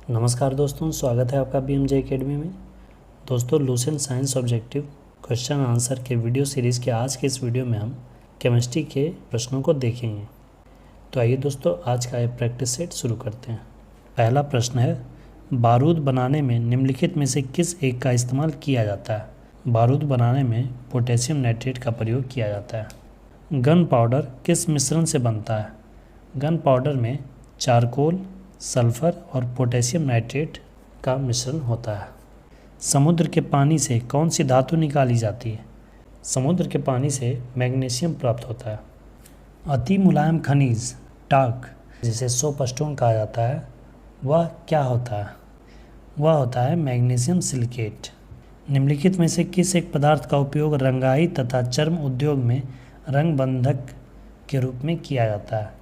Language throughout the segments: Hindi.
नमस्कार दोस्तों, स्वागत है आपका BMJ एकेडमी में। दोस्तों, Lucent science objective question answer के वीडियो सीरीज़ के आज के इस वीडियो में हम केमिस्ट्री के प्रश्नों को देखेंगे। तो आइए दोस्तों, आज का ये प्रैक्टिस सेट शुरू करते हैं। पहला प्रश्न है, बारूद बनाने में निम्नलिखित में से किस एक का इस्तेमाल किया जाता है? बारूद बनाने में पोटेशियम नाइट्रेट का प्रयोग किया जाता है। गन पाउडर किस मिश्रण से बनता है? गन पाउडर में चारकोल, सल्फर और पोटेशियम नाइट्रेट का मिश्रण होता है। समुद्र के पानी से कौन सी धातु निकाली जाती है? समुद्र के पानी से मैग्नीशियम प्राप्त होता है। अति मुलायम खनिज टाक, जिसे सोप स्टोन कहा जाता है, वह क्या होता है? वह होता है मैग्नीशियम सिलिकेट। निम्नलिखित में से किस एक पदार्थ का उपयोग रंगाई तथा चर्म उद्योग में रंग बंधक के रूप में किया जाता है?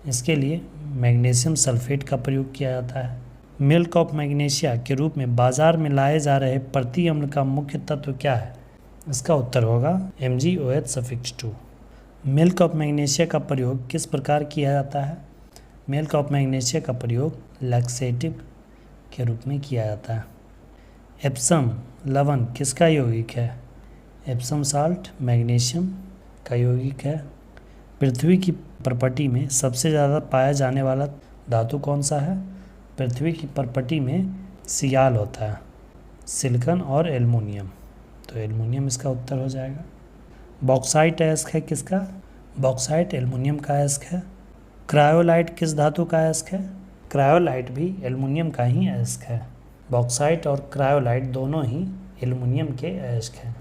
इसके लिए मैग्नीशियम सल्फेट का प्रयोग किया जाता है। मिल्क ऑफ मैग्नीशिया के रूप में बाजार में लाए जा रहे प्रति अम्ल का मुख्य तत्व क्या है? इसका उत्तर होगा MgOH(2). मिल्क ऑफ मैग्नीशिया का प्रयोग किस प्रकार किया जाता है? मिल्क ऑफ मैग्नीशिया का प्रयोग लैक्सेटिव के रूप में किया जाता है। एप्सम लवण किसका यौगिक है? एप्सम साल्ट मैग्नीशियम का यौगिक है। पृथ्वी की परपटी में सबसे ज़्यादा पाया जाने वाला धातु कौन सा है? पृथ्वी की परपटी में सियाल होता है, सिलिकॉन और एल्युमिनियम। तो एल्युमिनियम इसका उत्तर हो जाएगा। बॉक्साइट अयस्क है किसका? बॉक्साइट एल्युमिनियम का अयस्क है। क्रायोलाइट किस धातु का अयस्क है? क्रायोलाइट भी एल्युमिनियम का ही अयस्क है। बॉक्साइट और क्रायोलाइट दोनों ही एल्युमिनियम के अयस्क हैं।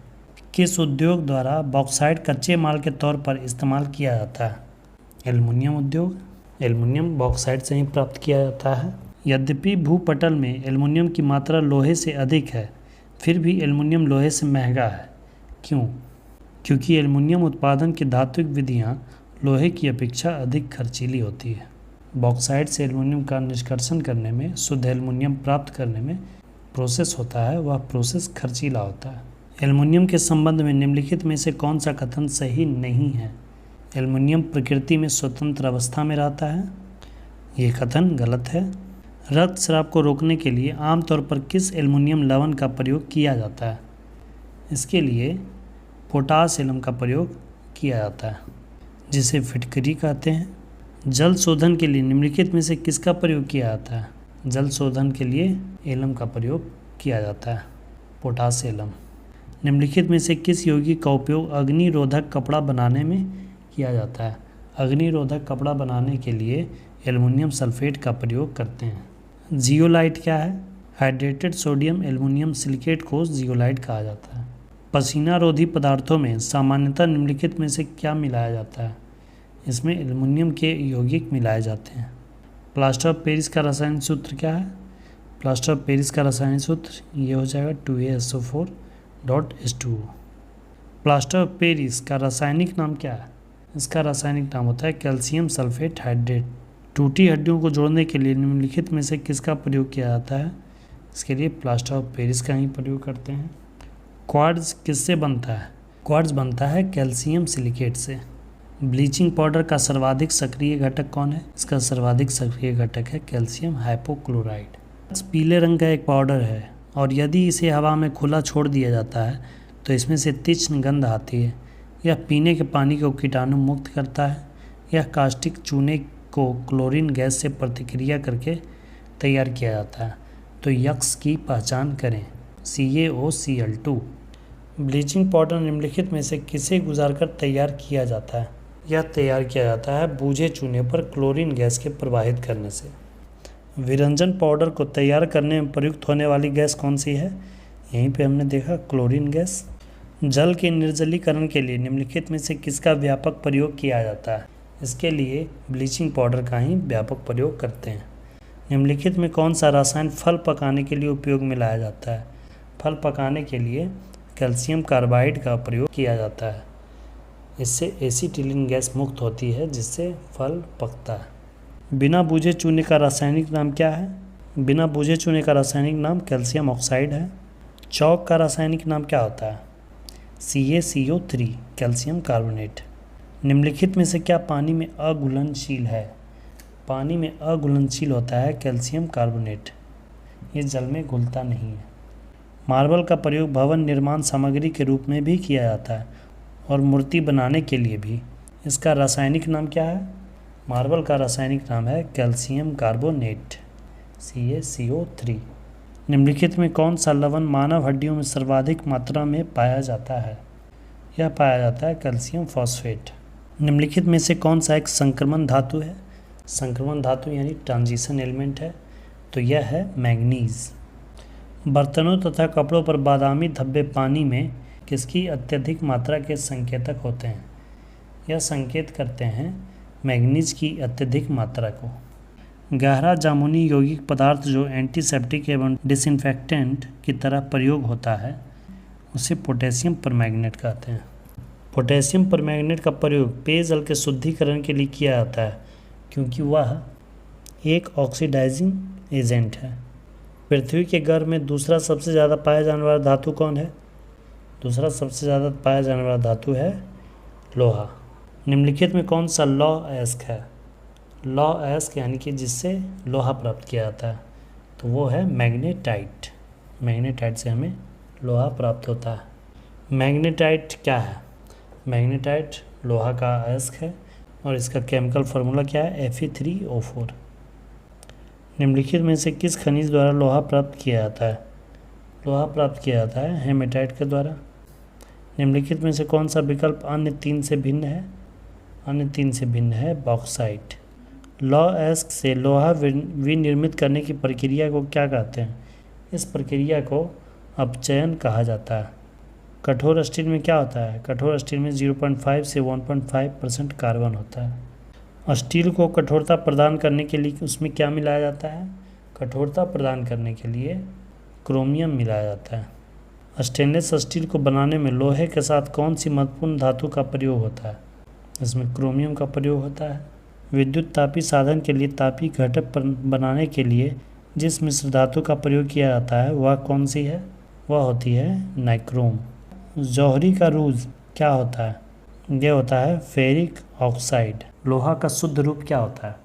किस उद्योग द्वारा बॉक्साइट कच्चे माल के तौर पर इस्तेमाल किया जाता है? एल्युमिनियम उद्योग। एल्युमिनियम बॉक्साइट से ही प्राप्त किया जाता है। यद्यपि भूपटल में एल्युमिनियम की मात्रा लोहे से अधिक है, फिर भी एल्युमिनियम लोहे से महंगा है। क्यों? क्योंकि एल्युमिनियम उत्पादन की धात्विक विधियाँ लोहे की अपेक्षा अधिक खर्चीली होती है। बॉक्साइट से एल्युमिनियम का निष्कर्षण करने में, शुद्ध एल्युमिनियम प्राप्त करने में प्रोसेस होता है, वह प्रोसेस खर्चीला होता है। एल्युमिनियम के संबंध में निम्नलिखित में से कौन सा कथन सही नहीं है? एल्युमिनियम प्रकृति में स्वतंत्र अवस्था में रहता है, ये कथन गलत है। रक्तस्राव को रोकने के लिए आमतौर पर किस एल्युमिनियम लवण का प्रयोग किया जाता है? इसके लिए पोटाश एलम का प्रयोग किया जाता है, जिसे फिटकरी कहते हैं। जल शोधन के लिए निम्नलिखित में से किसका प्रयोग किया जाता है? जल शोधन के लिए एलम का प्रयोग किया जाता है, पोटाश एलम। निम्नलिखित में से किस यौगिक का उपयोग अग्निरोधक कपड़ा बनाने में किया जाता है? अग्निरोधक कपड़ा बनाने के लिए एल्युमिनियम सल्फेट का प्रयोग करते हैं। जियोलाइट क्या है? हाइड्रेटेड सोडियम एल्युमिनियम सिलिकेट को जियोलाइट कहा जाता है। पसीना रोधी पदार्थों में सामान्यतः निम्नलिखित में से क्या मिलाया जाता है? इसमें एल्युमिनियम के यौगिक मिलाए जाते हैं। प्लास्टर ऑफ पेरिस का रासायनिक सूत्र क्या है? प्लास्टर ऑफ पेरिस का रासायनिक सूत्र ये हो जाएगा 2AsO4.H2O। प्लास्टर ऑफ पेरिस का रासायनिक नाम क्या है? इसका रासायनिक नाम होता है कैल्शियम सल्फेट हाइड्रेट। टूटी हड्डियों को जोड़ने के लिए निम्नलिखित में से किसका प्रयोग किया जाता है? इसके लिए प्लास्टर ऑफ पेरिस का ही प्रयोग करते हैं। क्वार्ट्ज किससे बनता है? क्वार्ट्ज बनता है कैल्शियम सिलिकेट से। ब्लीचिंग पाउडर का सर्वाधिक सक्रिय घटक कौन है? इसका सर्वाधिक सक्रिय घटक है कैल्शियम हाइपोक्लोराइड। पीले रंग का एक पाउडर है और यदि इसे हवा में खुला छोड़ दिया जाता है तो इसमें से तीक्ष्ण गंध आती है। यह पीने के पानी को कीटाणु मुक्त करता है। यह कास्टिक चूने को क्लोरीन गैस से प्रतिक्रिया करके तैयार किया जाता है। तो यक्स की पहचान करें। CaOCl2। ब्लीचिंग पाउडर निम्नलिखित में से किसे गुजारकर तैयार किया जाता है? यह तैयार किया जाता है बूझे चूने पर क्लोरीन गैस के प्रवाहित करने से। विरंजन पाउडर को तैयार करने में प्रयुक्त होने वाली गैस कौन सी है? यहीं पे हमने देखा क्लोरीन गैस। जल के निर्जलीकरण के लिए निम्नलिखित में से किसका व्यापक प्रयोग किया जाता है? इसके लिए ब्लीचिंग पाउडर का ही व्यापक प्रयोग करते हैं। निम्नलिखित में कौन सा रसायन फल पकाने के लिए उपयोग में लाया जाता है? फल पकाने के लिए कैल्शियम कार्बाइड का प्रयोग किया जाता है। इससे एसीटिलीन गैस मुक्त होती है, जिससे फल पकता है। बिना बूझे चूने का रासायनिक नाम क्या है? बिना बूझे चूने का रासायनिक नाम कैल्शियम ऑक्साइड है। चौक का रासायनिक नाम क्या होता है? CaCO3 calcium carbonate. निम्नलिखित में से क्या पानी में अघुलनशील है? पानी में अघुलनशील होता है कैल्शियम कार्बोनेट। ये जल में घुलता नहीं है। मार्बल का प्रयोग भवन निर्माण सामग्री के रूप में भी किया जाता है और मूर्ति बनाने के लिए भी। इसका रासायनिक नाम क्या है? मार्बल का रासायनिक नाम है कैल्शियम कार्बोनेट, CaCO3। निम्नलिखित में कौन सा लवण मानव हड्डियों में सर्वाधिक मात्रा में पाया जाता है? यह पाया जाता है कैल्शियम फॉस्फेट। निम्नलिखित में से कौन सा एक संक्रमण धातु है? संक्रमण धातु यानी ट्रांजिशन एलिमेंट है, तो यह है मैंगनीज। बर्तनों तथा कपड़ों पर बादामी धब्बे पानी में किसकी अत्यधिक मात्रा के संकेतक होते हैं? यह संकेत करते हैं मैंगनीज की अत्यधिक मात्रा को। गहरा जामुनी यौगिक पदार्थ जो एंटीसेप्टिक एवं डिसइंफेक्टेंट की तरह प्रयोग होता है उसे पोटेशियम परमैंगनेट कहते हैं। पोटेशियम परमैंगनेट का प्रयोग पेयजल के शुद्धिकरण के लिए किया जाता है क्योंकि वह एक ऑक्सीडाइजिंग एजेंट है। पृथ्वी के गर्भ में दूसरा सबसे ज़्यादा पाया जाने वाला धातु कौन है? दूसरा सबसे ज़्यादा पाया जाने वाला धातु है लोहा। निम्नलिखित में कौन सा लॉ-एस्क है? लॉ-एस्क यानी कि जिससे लोहा प्राप्त किया जाता है, तो वो है मैग्नेटाइट। मैग्नेटाइट से हमें लोहा प्राप्त होता है। मैग्नेटाइट क्या है? मैग्नेटाइट लोहा का अयस्क है और इसका केमिकल फार्मूला क्या है? Fe3O4। निम्नलिखित में से किस खनिज द्वारा लोहा प्राप्त किया जाता है? लोहा प्राप्त किया जाता है हेमेटाइट के द्वारा। निम्नलिखित में से कौन सा विकल्प अन्य तीन से भिन्न है? अन्य तीन से भिन्न है बॉक्साइट। लॉ-एस्क से लोहा विनिर्मित करने की प्रक्रिया को क्या कहते हैं? इस प्रक्रिया को अपचयन कहा जाता है। कठोर स्टील में क्या होता है? कठोर स्टील में 0.5 से 1.5% कार्बन होता है। स्टील को कठोरता प्रदान करने के लिए उसमें क्या मिलाया जाता है? कठोरता प्रदान करने के लिए क्रोमियम मिलाया जाता है। स्टेनलेस स्टील को बनाने में लोहे के साथ कौन सी महत्वपूर्ण धातु का प्रयोग होता है? इसमें क्रोमियम का प्रयोग होता है। विद्युत तापी साधन के लिए तापी घटक बनाने के लिए जिस मिश्र धातु का प्रयोग किया जाता है वह कौन सी है? वह होती है नाइक्रोम। जौहरी का रूज क्या होता है? यह होता है फेरिक ऑक्साइड। लोहा का शुद्ध रूप क्या होता है?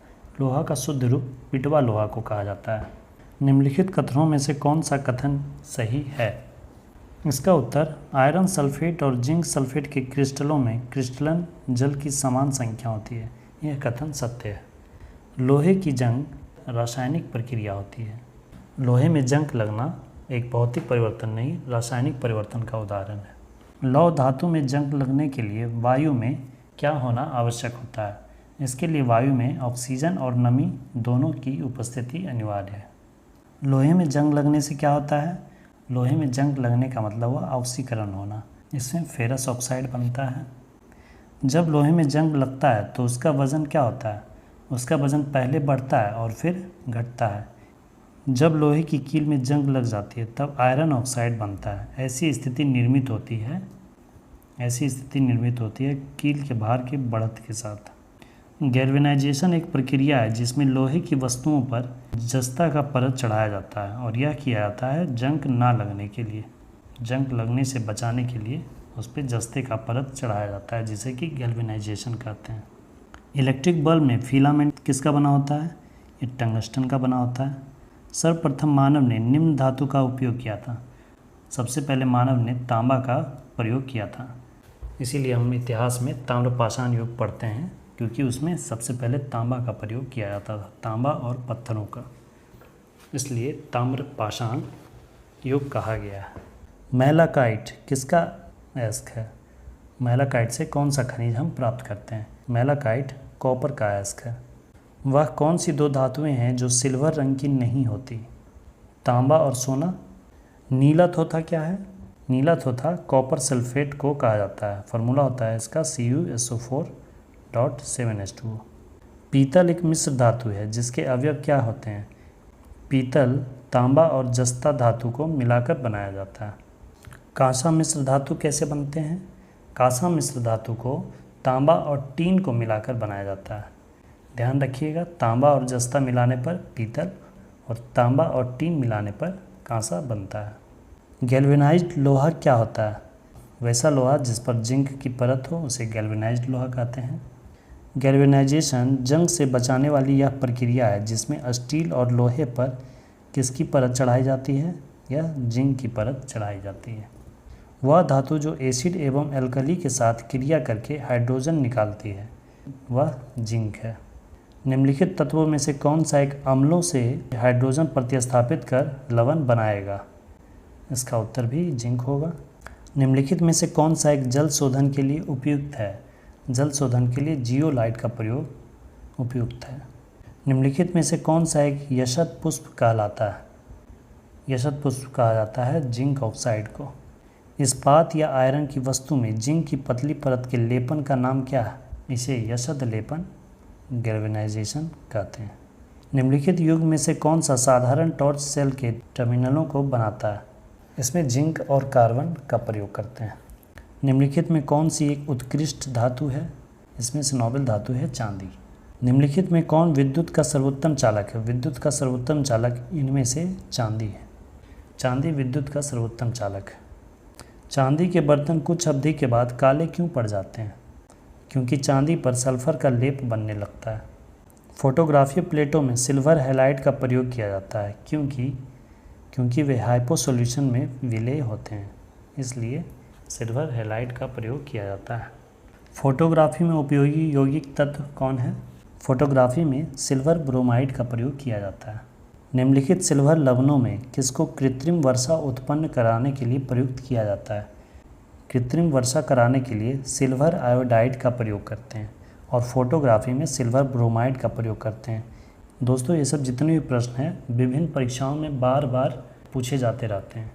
लोहा का शुद्ध रूप पिटवा लोहा को कहा जाता है। निम्नलिखित कथनों में से कौन सा कथन सही है? इसका उत्तर आयरन सल्फेट और जिंक सल्फेट के क्रिस्टलों में क्रिस्टलन जल की समान संख्या होती है। यह कथन सत्य है। लोहे की जंग रासायनिक प्रक्रिया होती है। लोहे में जंग लगना एक भौतिक परिवर्तन नहीं, रासायनिक परिवर्तन का उदाहरण है। लौह धातु में जंग लगने के लिए वायु में क्या होना आवश्यक होता है? इसके लिए वायु में ऑक्सीजन और नमी दोनों की उपस्थिति अनिवार्य है। लोहे में जंग लगने से क्या होता है? लोहे में जंग लगने का मतलब हुआ ऑक्सीकरण होना। इसमें फेरस ऑक्साइड बनता है। जब लोहे में जंग लगता है तो उसका वज़न क्या होता है? उसका वज़न पहले बढ़ता है और फिर घटता है। जब लोहे की कील में जंग लग जाती है तब आयरन ऑक्साइड बनता है। ऐसी स्थिति निर्मित होती है कील के भार के बढ़त के साथ। गैल्वेनाइजेशन एक प्रक्रिया है जिसमें लोहे की वस्तुओं पर जस्ता का परत चढ़ाया जाता है और यह किया जाता है जंग ना लगने के लिए। जंग लगने से बचाने के लिए उस पर जस्ते का परत चढ़ाया जाता है जिसे कि गैल्वेनाइजेशन कहते हैं। इलेक्ट्रिक बल्ब में फिलामेंट किसका बना होता है? ये टंगस्टन का बना होता है। सर्वप्रथम मानव ने निम्न धातु का उपयोग किया था। सबसे पहले मानव ने तांबा का प्रयोग किया था। इसीलिए हम इतिहास में ताम्रपाषाण युग पढ़ते हैं क्योंकि उसमें सबसे पहले तांबा का प्रयोग किया जाता था, तांबा और पत्थरों का, इसलिए ताम्रपाषाण युग कहा गया है। मैलाकाइट किसका अयस्क है? मैलाकाइट से कौन सा खनिज हम प्राप्त करते हैं? मैलाकाइट कॉपर का अयस्क है। वह कौन सी दो धातुएं हैं जो सिल्वर रंग की नहीं होती? तांबा और सोना। नीला थोथा क्या है? नीला थोथा कॉपर सल्फेट को कहा जाता है। फार्मूला होता है इसका CuSO4.7H2O। पीतल एक मिश्र धातु है जिसके अवयव क्या होते हैं? पीतल तांबा और जस्ता धातु को मिलाकर बनाया जाता है। कांसा मिश्र धातु कैसे बनते हैं? कांसा मिश्र धातु को तांबा और टीन को मिलाकर बनाया जाता है। ध्यान रखिएगा, तांबा और जस्ता मिलाने पर पीतल और तांबा और टीन मिलाने पर कांसा बनता है। गैल्वेनाइज्ड लोहा क्या होता है? वैसा लोहा जिस पर जिंक की परत हो उसे गैल्वेनाइज्ड लोहा कहते हैं। गैल्वेनाइजेशन जंग से बचाने वाली यह प्रक्रिया है जिसमें स्टील और लोहे पर किसकी परत चढ़ाई जाती है? यह जिंक की परत चढ़ाई जाती है। वह धातु जो एसिड एवं एल्कली के साथ क्रिया करके हाइड्रोजन निकालती है, वह जिंक है। निम्नलिखित तत्वों में से कौन सा एक अम्लों से हाइड्रोजन प्रतिस्थापित कर लवण बनाएगा? इसका उत्तर भी जिंक होगा। निम्नलिखित में से कौन सा एक जल शोधन के लिए उपयुक्त है? जल शोधन के लिए जियोलाइट का प्रयोग उपयुक्त है। निम्नलिखित में से कौन सा एक यशत पुष्प कहलाता है? यशत पुष्प कहा जाता है जिंक ऑक्साइड को। इस्पात या आयरन की वस्तु में जिंक की पतली परत के लेपन का नाम क्या है? इसे यशत लेपन गैल्वेनाइजेशन कहते हैं। निम्नलिखित युग में से कौन सा साधारण टॉर्च सेल के टर्मिनलों को बनाता है? इसमें जिंक और कार्बन का प्रयोग करते हैं। निम्नलिखित में कौन सी एक उत्कृष्ट धातु है? इसमें से नोबेल धातु है चांदी। निम्नलिखित में कौन विद्युत का सर्वोत्तम चालक है? विद्युत का सर्वोत्तम चालक इनमें से चांदी है। चांदी विद्युत का सर्वोत्तम चालक है। चांदी के बर्तन कुछ अवधि के बाद काले क्यों पड़ जाते हैं? क्योंकि चांदी पर सल्फर का लेप बनने लगता है। फोटोग्राफी प्लेटों में सिल्वर हैलाइड का प्रयोग किया जाता है क्योंकि वे हाइपो सॉल्यूशन में विलेय होते हैं, इसलिए सिल्वर हैलाइड का प्रयोग किया जाता है। फोटोग्राफी में उपयोगी यौगिक तत्व कौन है? फोटोग्राफी में सिल्वर ब्रोमाइड का प्रयोग किया जाता है। निम्नलिखित सिल्वर लवणों में किसको कृत्रिम वर्षा उत्पन्न कराने के लिए प्रयुक्त किया जाता है? कृत्रिम वर्षा कराने के लिए सिल्वर आयोडाइड का प्रयोग करते हैं और फोटोग्राफी में सिल्वर ब्रोमाइड का प्रयोग करते हैं। दोस्तों, ये सब जितने भी प्रश्न हैं विभिन्न परीक्षाओं में बार बार पूछे जाते रहते हैं,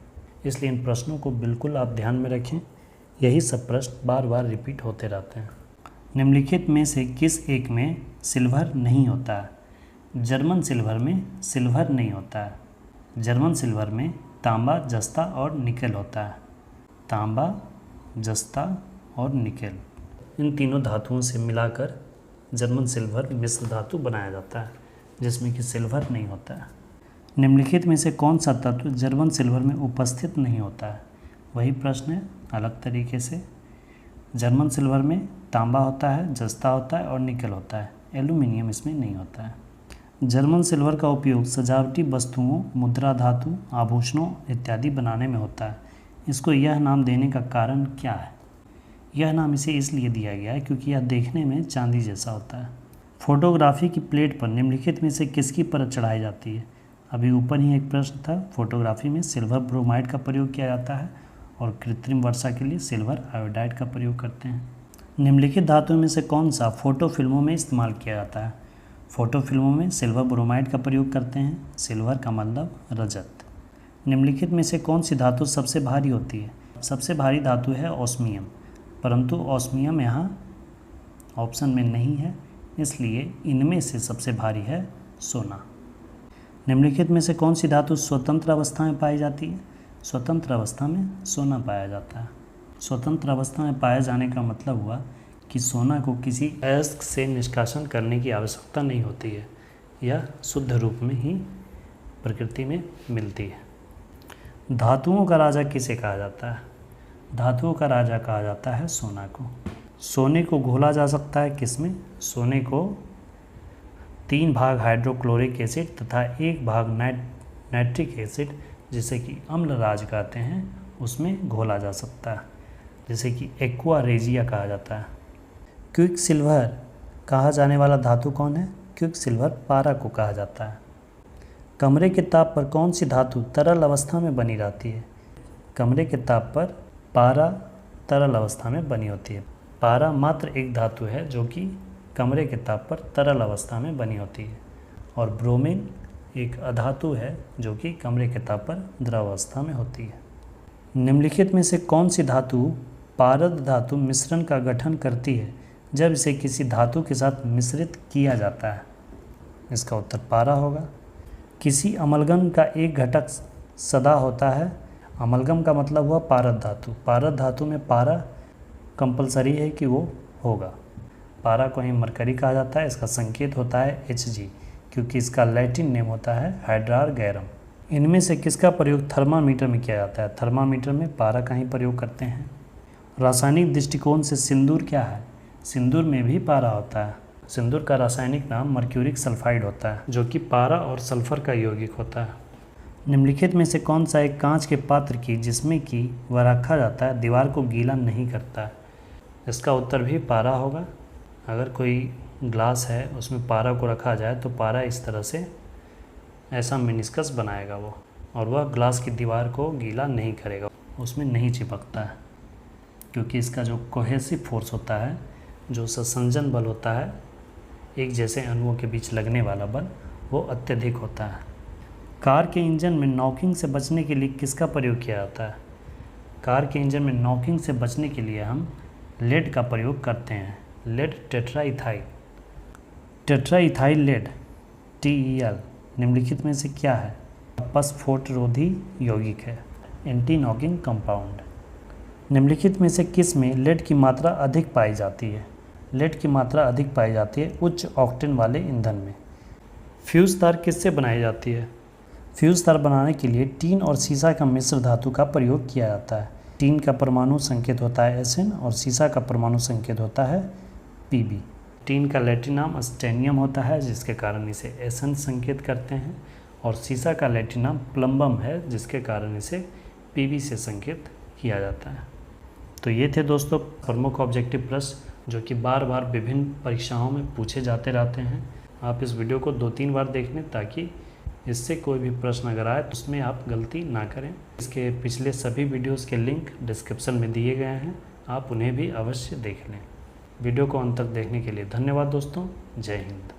इसलिए इन प्रश्नों को बिल्कुल आप ध्यान में रखें। यही सब प्रश्न बार बार रिपीट होते रहते हैं। निम्नलिखित में से किस एक में सिल्वर नहीं होता है? जर्मन सिल्वर में सिल्वर नहीं होता है। जर्मन सिल्वर में तांबा, जस्ता और निकेल होता है। तांबा, जस्ता और निकेल, इन तीनों धातुओं से मिलाकर जर्मन सिल्वर मिश्र धातु बनाया जाता है, जिसमें कि सिल्वर नहीं होता है। निम्नलिखित में से कौन सा तत्व जर्मन सिल्वर में उपस्थित नहीं होता है? वही प्रश्न है अलग तरीके से। जर्मन सिल्वर में तांबा होता है, जस्ता होता है और निकेल होता है। एल्यूमिनियम इसमें नहीं होता है। जर्मन सिल्वर का उपयोग सजावटी वस्तुओं, मुद्रा धातु, आभूषणों इत्यादि बनाने में होता है। इसको यह नाम देने का कारण क्या है? यह नाम इसे इसलिए दिया गया है क्योंकि यह देखने में चांदी जैसा होता है। फोटोग्राफी की प्लेट पर निम्नलिखित में से किसकी परत चढ़ाई जाती है? अभी ऊपर ही एक प्रश्न था। फोटोग्राफी में सिल्वर ब्रोमाइड का प्रयोग किया जाता है और कृत्रिम वर्षा के लिए सिल्वर आयोडाइड का प्रयोग करते हैं। निम्नलिखित धातुओं में से कौन सा फोटो फिल्मों में इस्तेमाल किया जाता है? फोटो फिल्मों में सिल्वर ब्रोमाइड का प्रयोग करते हैं। सिल्वर का मतलब रजत। निम्नलिखित में से कौन सी धातु सबसे भारी होती है? सबसे भारी धातु है ऑस्मियम, परंतु ऑस्मियम यहाँ ऑप्शन में नहीं है, इसलिए इनमें से सबसे भारी है सोना। निम्नलिखित में से कौन सी धातु स्वतंत्र अवस्था में पाई जाती है? स्वतंत्र अवस्था में सोना पाया जाता है। स्वतंत्र अवस्था में पाए जाने का मतलब हुआ कि सोना को किसी अयस्क से निष्कासन करने की आवश्यकता नहीं होती है, यह शुद्ध रूप में ही प्रकृति में मिलती है। धातुओं का राजा किसे कहा जाता है? धातुओं का राजा कहा जाता है सोना को। सोने को घोला जा सकता है किसमें? सोने को 3 भाग हाइड्रोक्लोरिक एसिड तथा 1 भाग नाइट्रिक एसिड, जिसे कि अम्ल राज कहते हैं, उसमें घोला जा सकता है, जिसे कि एक्वा रेजिया कहा जाता है। क्विक सिल्वर कहा जाने वाला धातु कौन है? क्विक सिल्वर पारा को कहा जाता है। कमरे के ताप पर कौन सी धातु तरल अवस्था में बनी रहती है? कमरे के ताप पर पारा तरल अवस्था में बनी होती है। पारा मात्र एक धातु है जो कि कमरे के ताप पर तरल अवस्था में बनी होती है, और ब्रोमीन एक अधातु है जो कि कमरे के ताप पर द्रव अवस्था में होती है। निम्नलिखित में से कौन सी धातु पारद धातु मिश्रण का गठन करती है जब इसे किसी धातु के साथ मिश्रित किया जाता है? इसका उत्तर पारा होगा। किसी अमलगम का एक घटक सदा होता है। अमलगम का मतलब हुआ पारद धातु। पारद धातु में पारा कंपलसरी है कि वो होगा। पारा को ही मरकरी कहा जाता है। इसका संकेत होता है Hg, क्योंकि इसका लैटिन नेम होता है हाइड्रार गैरम। इनमें से किसका प्रयोग थर्मामीटर में किया जाता है? थर्मामीटर में पारा का ही प्रयोग करते हैं। रासायनिक दृष्टिकोण से सिंदूर क्या है? सिंदूर में भी पारा होता है। सिंदूर का रासायनिक नाम मर्क्यूरिक सल्फाइड होता है, जो कि पारा और सल्फर का यौगिक होता है। निम्नलिखित में से कौन सा एक कांच के पात्र की जिसमें कि वह रखा जाता है दीवार को गीला नहीं करता है? इसका उत्तर भी पारा होगा। अगर कोई ग्लास है उसमें पारा को रखा जाए तो पारा इस तरह से ऐसा मेनिस्कस बनाएगा वो, और वह ग्लास की दीवार को गीला नहीं करेगा, उसमें नहीं चिपकता है, क्योंकि इसका जो कोहेसिव फोर्स होता है, जो संसंजन बल होता है, एक जैसे अणुओं के बीच लगने वाला बल, वो अत्यधिक होता है। कार के इंजन में नॉकिंग से बचने के लिए किसका प्रयोग किया जाता है? कार के इंजन में नॉकिंग से बचने के लिए हम लेड का प्रयोग करते हैं। लेड टेट्राइथाइल लेड TeL निम्नलिखित में से क्या है? अपस्फोटरोधी यौगिक है, एंटी नॉकिंग कंपाउंड। निम्नलिखित में से किस में लेड की मात्रा अधिक पाई जाती है? लेड की मात्रा अधिक पाई जाती है उच्च ऑक्टेन वाले ईंधन में। फ्यूज़ तार किससे बनाई जाती है? फ्यूज़ तार बनाने के लिए टीन और सीसा का मिश्र धातु का प्रयोग किया जाता है। टीन का परमाणु संकेत होता है Sn और सीसा का परमाणु संकेत होता है Pb। टीन का लैटिन नाम अस्टेनियम होता है, जिसके कारण इसे Sn संकेत करते हैं, और सीसा का लैटिन नाम प्लम्बम है, जिसके कारण इसे Pb से संकेत किया जाता है। तो ये थे दोस्तों प्रमुख ऑब्जेक्टिव प्रश्न जो कि बार बार विभिन्न परीक्षाओं में पूछे जाते रहते हैं। आप इस वीडियो को 2-3 बार देख लें ताकि इससे कोई भी प्रश्न अगर आए तो उसमें आप गलती ना करें। इसके पिछले सभी वीडियोस के लिंक डिस्क्रिप्शन में दिए गए हैं, आप उन्हें भी अवश्य देख लें। वीडियो को अंत तक देखने के लिए धन्यवाद दोस्तों। जय हिंद।